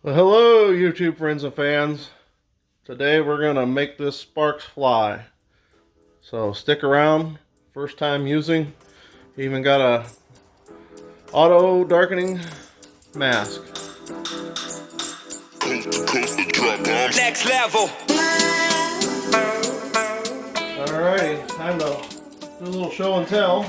Well, hello, YouTube friends and fans. Today we're going to make this sparks fly. So stick around. First time using. Even got a auto darkening mask. Next level. Alrighty, time to do a little show and tell.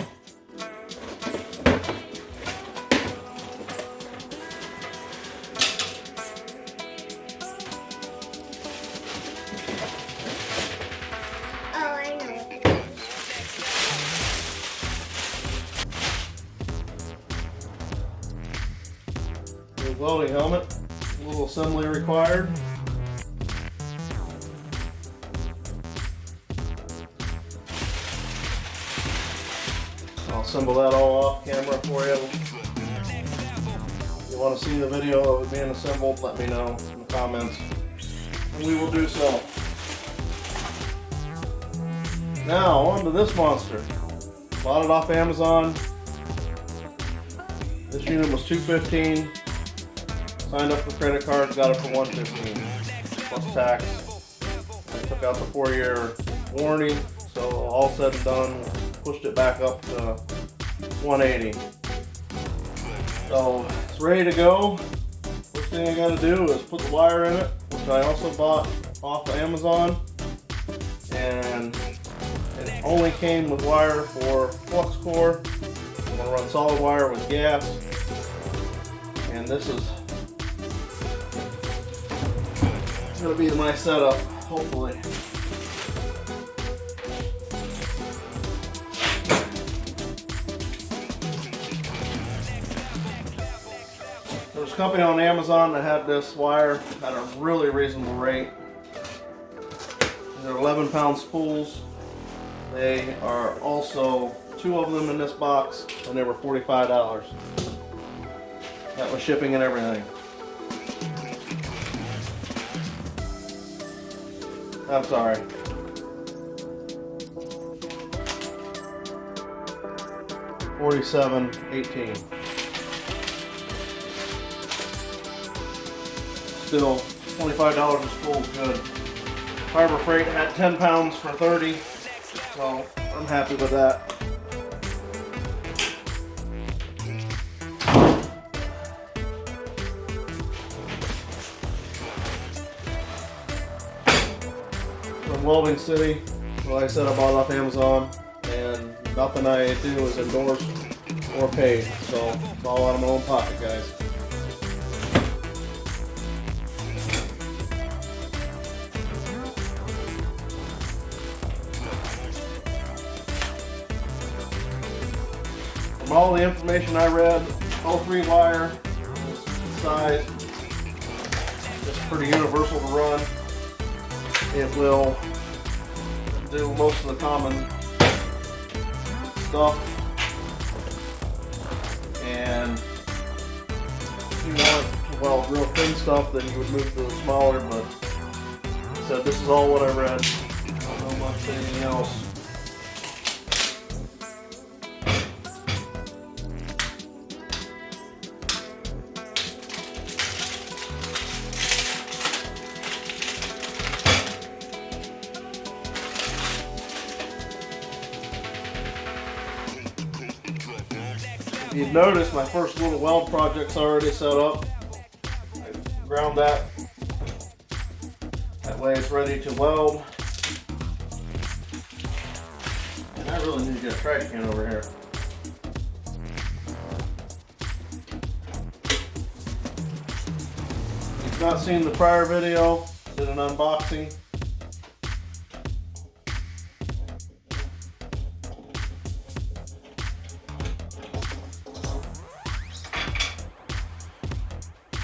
Welding helmet, a little assembly required. I'll assemble that all off camera for you. If you want to see the video of it being assembled, let me know in the comments, and we will do so. Now, on to this monster. Bought it off Amazon. This unit was $215. Signed up for credit cards, got it for $115 plus tax. I took out the 4-year warranty, so all said and done, pushed it back up to $180. So it's ready to go. First thing I got to do is put the wire in it, which I also bought off of Amazon, and it only came with wire for flux core. I'm going to run solid wire with gas, and this is going to be my setup, hopefully. There was a company on Amazon that had this wire at a really reasonable rate. They're 11-pound spools. They are also 2 of them in this box, and they were $45. That was shipping and everything. I'm sorry. $47.18. Still, $25 a spool is good. Harbor Freight had 10 pounds for $30, so I'm happy with that. From Welding City, like I said, I bought it off Amazon, and nothing I do is endorsed or paid, so it's all out of my own pocket, guys. From all the information I read, all 3 wire, size, it's pretty universal to run. It will do most of the common stuff, and if you want, well, real thin stuff, then you would move to the smaller, but so this is all what I read. I don't know much anything else. If you've noticed, my first little weld project's already set up. I ground that. That way it's ready to weld. And I really need to get a trash can over here. If you've not seen the prior video, did an unboxing.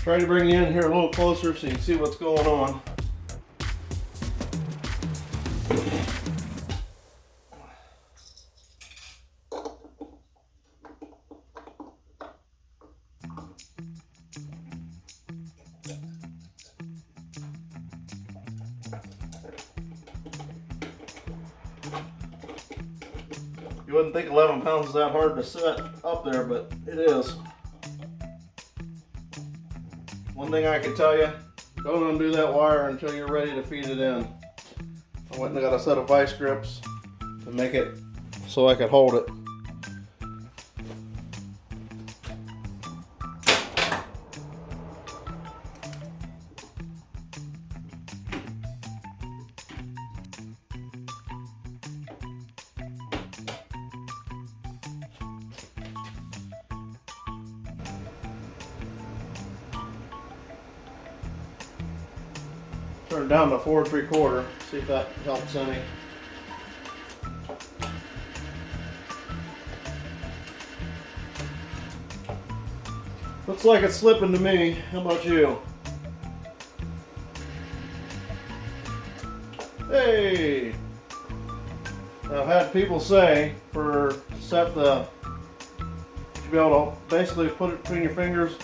Try to bring you in here a little closer so you can see what's going on. You wouldn't think 11 pounds is that hard to set up there, but it is. one thing I can tell you, don't undo that wire until you're ready to feed it in. I went and got a set of vice grips to make it so I could hold it. Turn it down to 4 3/4, see if that helps any. Looks like it's slipping to me. How about you? Hey! Now, I've had people say you should be able to basically put it between your fingers.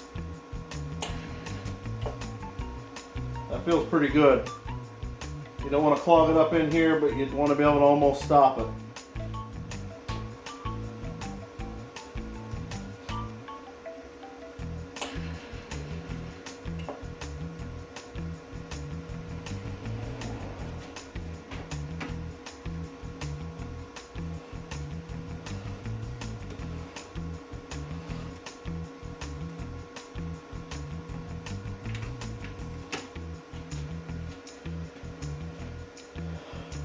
That feels pretty good. You don't want to clog it up in here, but you'd want to be able to almost stop it.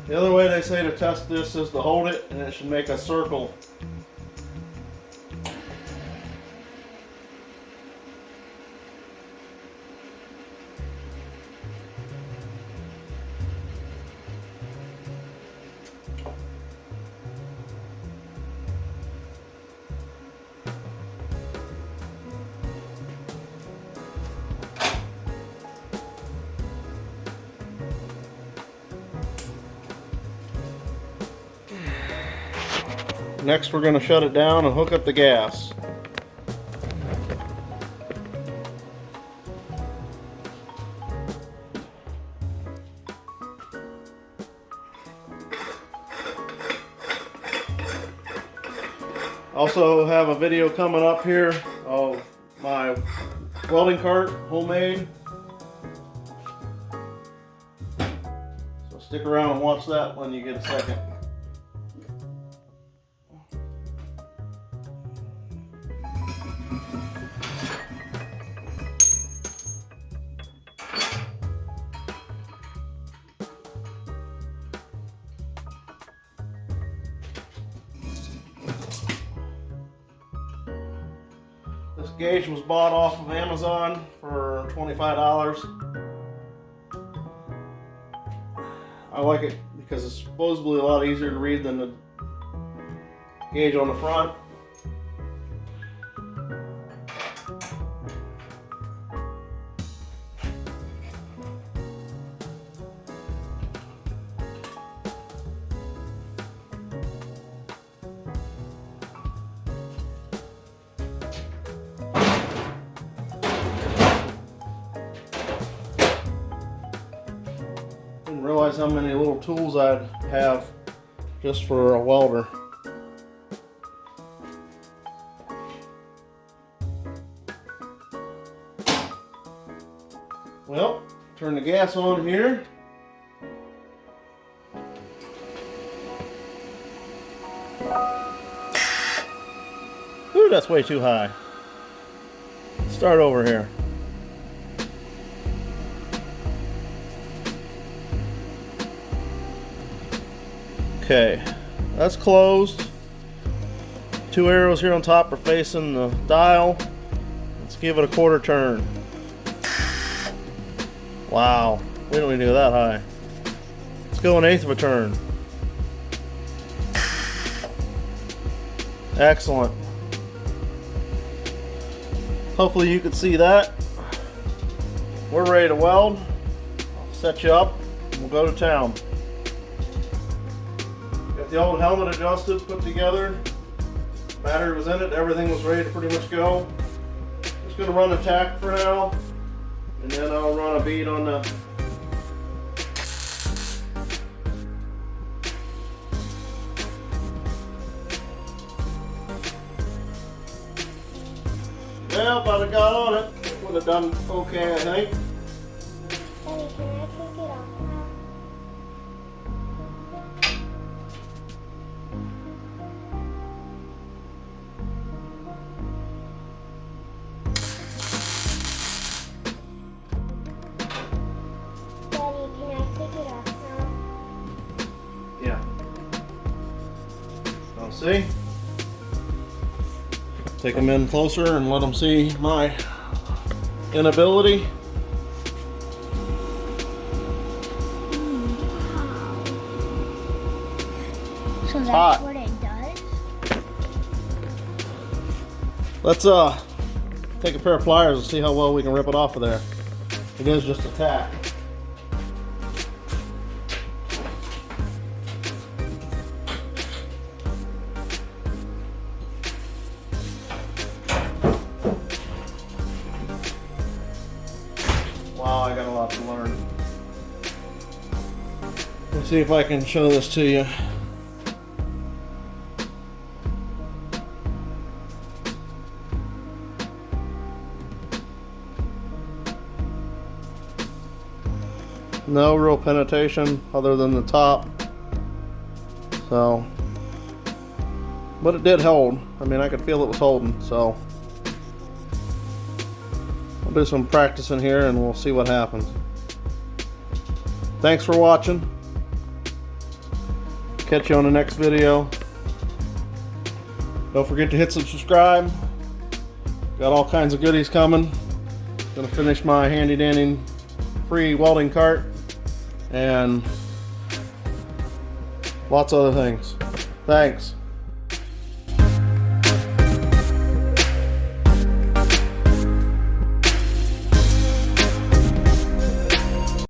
The other way they say to test this is to hold it, and it should make a circle. Next, we're going to shut it down and hook up the gas. Also have a video coming up here of my welding cart, homemade. So stick around and watch that when you get a second. This gauge was bought off of Amazon for $25. I like it because it's supposedly a lot easier to read than the gauge on the front. Didn't realize how many little tools I'd have just for a welder. Well, turn the gas on here. Ooh, that's way too high. Start over here. Okay, that's closed. 2 arrows here on top are facing the dial. Let's give it a 1/4 turn. Wow, we don't need to go that high. Let's go 1/8 of a turn. Excellent. Hopefully you can see that. We're ready to weld. I'll set you up and we'll go to town. Got the old helmet adjusted, put together. Battery was in it, everything was ready to pretty much go. Just gonna run the tack for now, and then I'll run a bead on the well, but I got on it. would have done okay, I think. Daddy, can I take it off now? Daddy, can I take it off now? Yeah. So see? Take them in closer and let them see my inability. So that's hot. what it does? Let's take a pair of pliers and see how well we can rip it off of there. It is just a tack. Wow, I got a lot to learn. Let's see if I can show this to you. No real penetration other than the top. So, but it did hold. I mean, I could feel it was holding, so I'll do some practicing here and we'll see what happens. Thanks for watching. Catch you on the next video. Don't forget to hit subscribe. Got all kinds of goodies coming. Gonna finish my handy dandy free welding cart and lots of other things. Thanks.